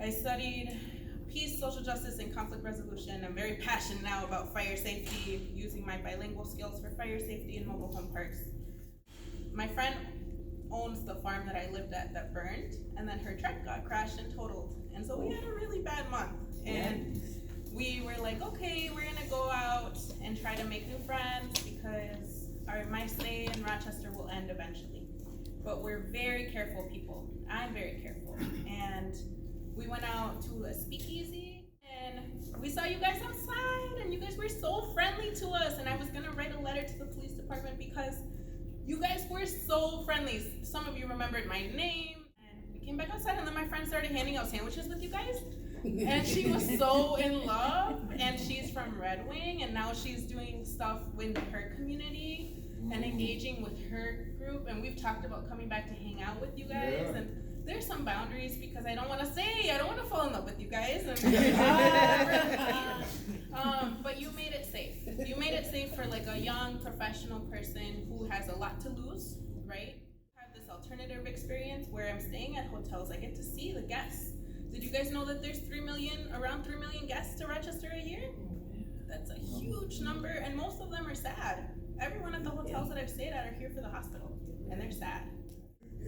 I studied peace, social justice, and conflict resolution. I'm very passionate now about fire safety, using my bilingual skills for fire safety in mobile home parks. My friend owns the farm that I lived at that burned, and then her truck got crashed and totaled. And so we had a really bad month. And we were like, okay, we're gonna go out and try to make new friends because my stay in Rochester will end eventually. But we're very careful people. I'm very careful. And we went out to a speakeasy and we saw you guys outside and you guys were so friendly to us, and I was gonna write a letter to the police department because you guys were so friendly. Some of you remembered my name, and we came back outside and then my friend started handing out sandwiches with you guys. And she was so in love, and she's from Red Wing, and now she's doing stuff with her community and engaging with her group, and we've talked about coming back to hang out with you guys, and there's some boundaries because I don't want to fall in love with you guys, but you made it safe. You made it safe for like a young professional person who has a lot to lose, right? I have this alternative experience where I'm staying at hotels. I get to see the guests. Did you guys know that there's around 3 million guests to Rochester a year? That's a huge number, and most of them are sad. Everyone at the hotels that I've stayed at are here for the hospital, and they're sad.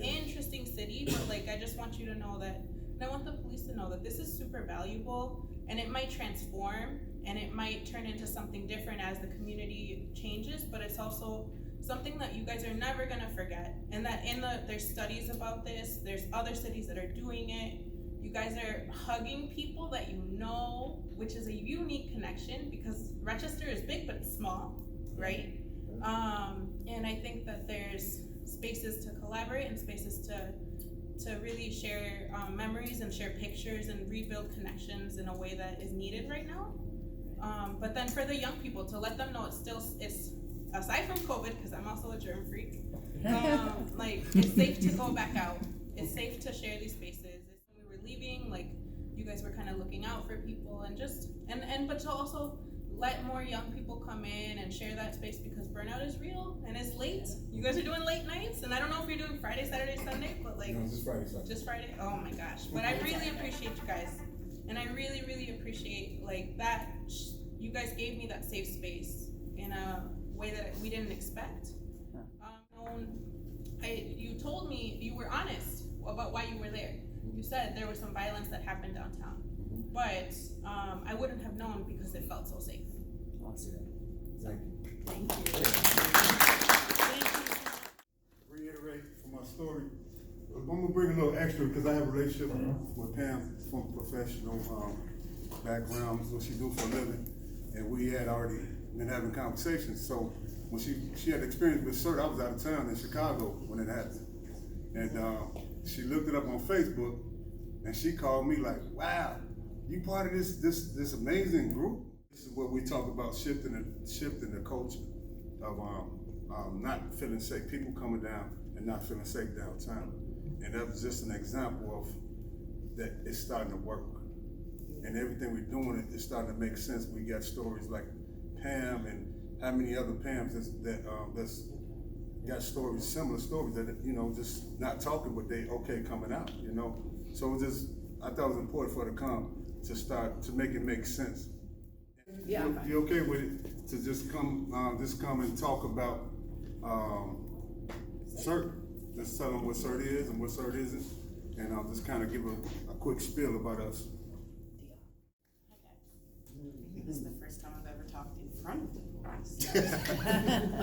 Interesting city, but like I just want you to know that, and I want the police to know that this is super valuable, and it might transform, and it might turn into something different as the community changes, but it's also something that you guys are never gonna forget, and that there's studies about this, there's other cities that are doing it. You guys are hugging people that you know, which is a unique connection because Rochester is big, but it's small, right? And I think that there's spaces to collaborate and spaces to really share memories and share pictures and rebuild connections in a way that is needed right now. But then for the young people, to let them know it's aside from COVID, because I'm also a germ freak, like it's safe to go back out. It's safe to share these spaces. When we were leaving, like you guys were kind of looking out for people but to also let more young people come in and share that space because burnout is real and it's late. You guys are doing late nights, and I don't know if you're doing Friday, Saturday, Sunday, but like no, just Friday, Saturday. Just Friday. Oh my gosh! But I really appreciate you guys, and I really, really appreciate like that. You guys gave me that safe space in a way that we didn't expect. You told me, you were honest about why you were there. You said there was some violence that happened downtown, but I wouldn't have known because it felt so safe. Awesome. Thank you. Reiterate from my story. I'm gonna bring a little extra because I have a relationship with Pam from professional background, what she do for a living, and we had already been having conversations. So when she had experience with CERT, I was out of town in Chicago when it happened, and she looked it up on Facebook, and she called me like, "Wow, you part of this amazing group." This is what we talk about, shifting the culture of not feeling safe. People coming down and not feeling safe downtown, and that was just an example of that. It's starting to work, and everything we're doing is starting to make sense. We got stories like PAM and how many other PAMs that's got stories, similar stories that just not talking, but they coming out. So I thought it was important for her to come to start to make it make sense. Yeah. You okay with it to just come and talk about CERT? Just tell them what CERT is and what CERT isn't, and I'll just kind of give a quick spiel about us. This is the first time I've ever talked in front of the police.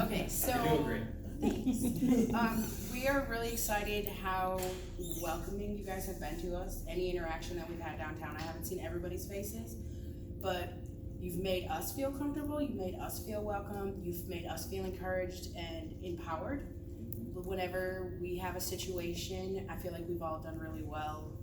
Okay, so thanks. We are really excited how welcoming you guys have been to us. Any interaction that we've had downtown, I haven't seen everybody's faces, but you've made us feel comfortable, you've made us feel welcome, you've made us feel encouraged and empowered. Whenever we have a situation, I feel like we've all done really well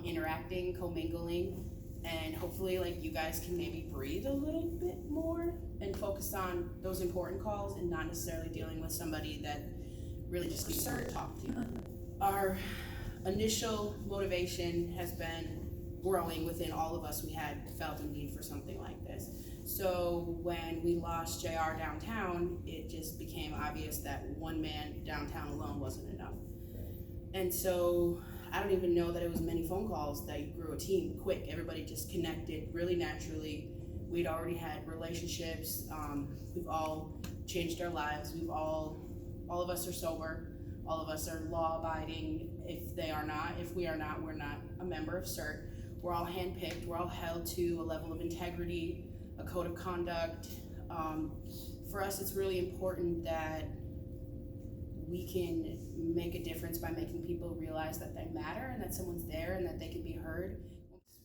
interacting, commingling, and hopefully like you guys can maybe breathe a little bit more and focus on those important calls and not necessarily dealing with somebody that really just needs to talk to you. Our initial motivation has been growing within all of us. We had felt a need for something like this. So when we lost JR downtown, it just became obvious that one man downtown alone wasn't enough. And so I don't even know that it was many phone calls that you grew a team quick. Everybody just connected really naturally. We'd already had relationships. We've all changed our lives. All of us are sober. All of us are law-abiding. If we are not, we're not a member of CERT. We're all handpicked. We're all held to a level of integrity, a code of conduct. For us, it's really important that we can make a difference by making people realize that they matter and that someone's there and that they can be heard.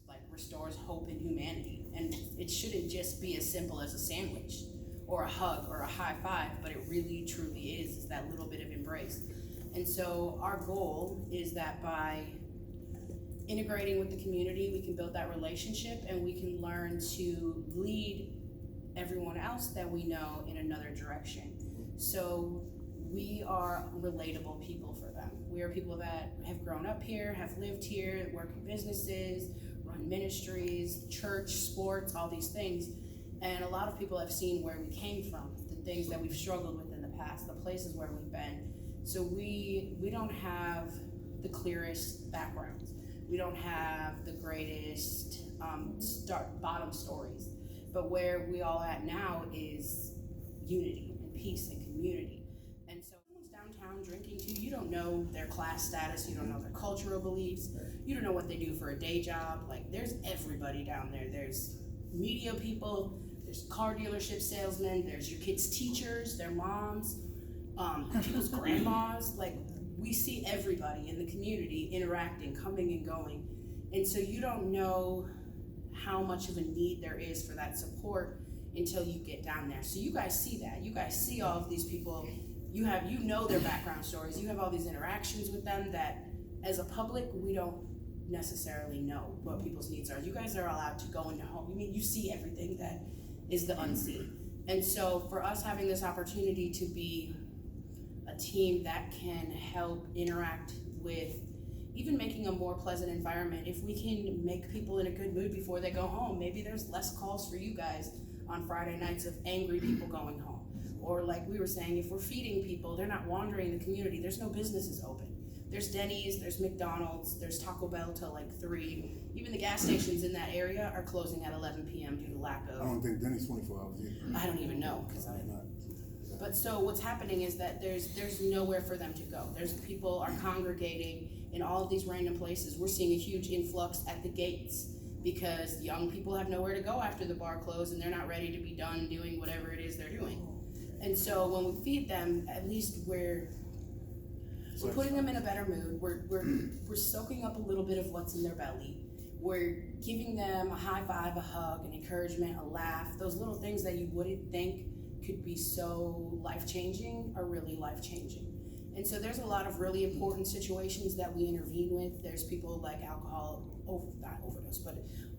Like, restores hope in humanity. And it shouldn't just be as simple as a sandwich or a hug or a high five, but it really truly is that little bit of embrace. And so our goal is that by integrating with the community, we can build that relationship and we can learn to lead everyone else that we know in another direction. So we are relatable people for them. We are people that have grown up here, have lived here, work in businesses, run ministries, church, sports, all these things. And a lot of people have seen where we came from, the things that we've struggled with in the past, the places where we've been. So we don't have the clearest backgrounds. We don't have the greatest bottom stories. But where we all at now is unity and peace and community. And so someone's downtown drinking too, you don't know their class status, you don't know their cultural beliefs, you don't know what they do for a day job. Like, there's everybody down there. There's media people, there's car dealership salesmen, there's your kids' teachers, their moms, people's grandmas. Like, we see everybody in the community interacting, coming and going. And so you don't know how much of a need there is for that support until you get down there. So you guys see that. You guys see all of these people. You know their background stories. You have all these interactions with them that as a public, we don't necessarily know what people's needs are. You guys are allowed to go into home. I mean, you see everything that is the unseen. And so for us having this opportunity to be a team that can help interact with even making a more pleasant environment, if we can make people in a good mood before they go home, maybe there's less calls for you guys on Friday nights of angry people going home. Or like we were saying, if we're feeding people, they're not wandering the community, there's no businesses open. There's Denny's, there's McDonald's, there's Taco Bell till like 3. Even the gas stations in that area are closing at 11 p.m. due to lack of... I don't think Denny's 24 hours either. I don't even know, because I'm not. But so what's happening is that there's nowhere for them to go. There's people are congregating in all of these random places. We're seeing a huge influx at the gates because young people have nowhere to go after the bar closed and they're not ready to be done doing whatever it is they're doing. And so when we feed them, at least we're putting them in a better mood. We're soaking up a little bit of what's in their belly. We're giving them a high five, a hug, an encouragement, a laugh. Those little things that you wouldn't think could be so life-changing are really life-changing. And so there's a lot of really important situations that we intervene with. There's people like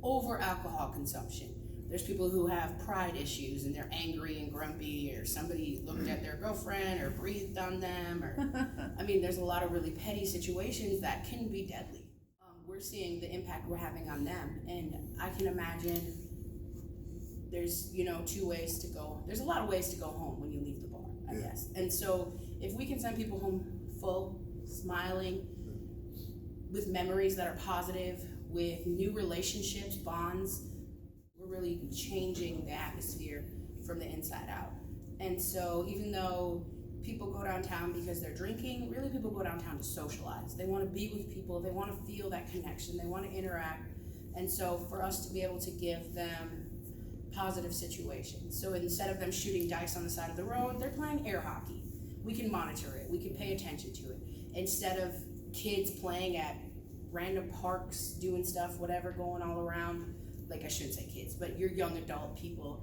over alcohol consumption. There's people who have pride issues and they're angry and grumpy, or somebody looked at their girlfriend or breathed on them, or I mean, there's a lot of really petty situations that can be deadly. We're seeing the impact we're having on them, and I can imagine there's 2 ways to go. There's a lot of ways to go home when you leave the bar, I guess. And so if we can send people home full, smiling, with memories that are positive, with new relationships, bonds, we're really changing the atmosphere from the inside out. And so even though people go downtown because they're drinking, really people go downtown to socialize. They want to be with people, they want to feel that connection, they want to interact. And so for us to be able to give them positive situations. So instead of them shooting dice on the side of the road, they're playing air hockey. We can monitor it, we can pay attention to it. Instead of kids playing at random parks, doing stuff, whatever, going all around, like I shouldn't say kids, but your young adult people,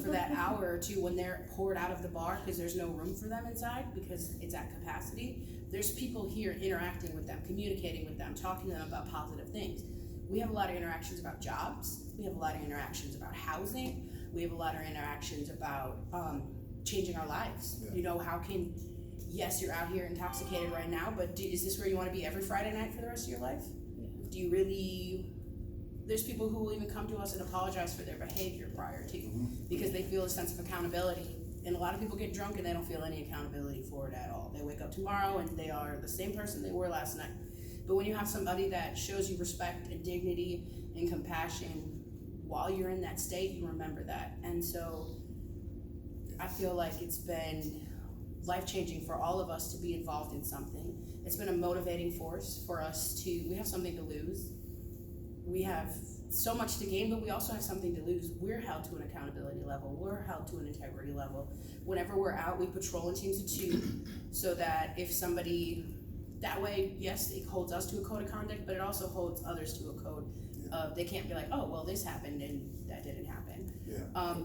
for that hour or two when they're poured out of the bar because there's no room for them inside because it's at capacity, there's people here interacting with them, communicating with them, talking to them about positive things. We have a lot of interactions about jobs. We have a lot of interactions about housing. We have a lot of interactions about changing our lives. Yeah. How can, yes, you're out here intoxicated right now, but is this where you want to be every Friday night for the rest of your life? Yeah. Do you really, there's people who will even come to us and apologize for their behavior prior to, because they feel a sense of accountability. And a lot of people get drunk and they don't feel any accountability for it at all. They wake up tomorrow and they are the same person they were last night. But when you have somebody that shows you respect and dignity and compassion while you're in that state, you remember that. And so I feel like it's been life-changing for all of us to be involved in something. It's been a motivating force for us we have something to lose. We have so much to gain, but we also have something to lose. We're held to an accountability level. We're held to an integrity level. Whenever we're out, we patrol in teams of 2 so that if somebody, that way, yes, it holds us to a code of conduct, but it also holds others to a code of, they can't be like, oh, well, this happened and that didn't happen. Yeah.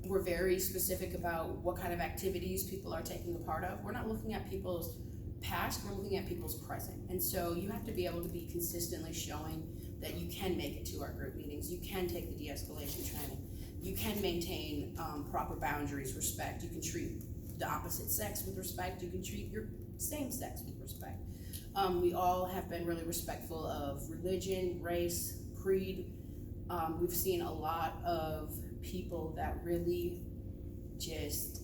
We're very specific about what kind of activities people are taking a part of. We're not looking at people's past, we're looking at people's present. And so you have to be able to be consistently showing that you can make it to our group meetings, you can take the de-escalation training, you can maintain proper boundaries, respect, you can treat the opposite sex with respect, you can treat your same sex with respect. We all have been really respectful of religion, race, creed. We've seen a lot of people that really just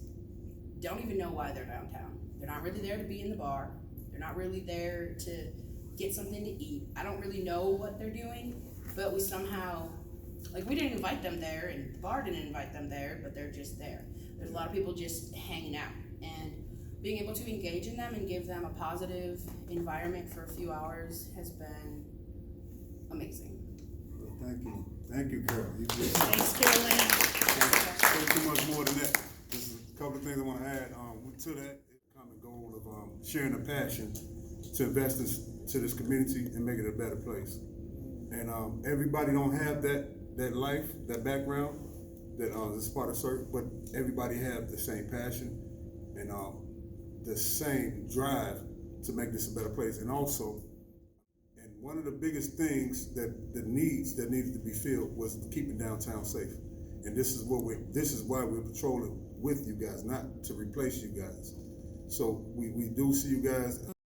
don't even know why they're downtown. They're not really there to be in the bar. They're not really there to get something to eat. I don't really know what they're doing, but we somehow, like, we didn't invite them there and the bar didn't invite them there, but they're just there. There's a lot of people just hanging out, and being able to engage in them and give them a positive environment for a few hours has been amazing. Well, thank you, Carol. You did Thanks, CarolAnn. so too much more than that. There's a couple of things I want to add to that common goal of sharing a passion to invest to this community and make it a better place. And everybody don't have that life, that background, that is part of CERT, but everybody have the same passion and the same drive to make this a better place. And also, and one of the biggest things that needed to be filled was keeping downtown safe. And this is why we're patrolling with you guys, not to replace you guys. So we do see you guys.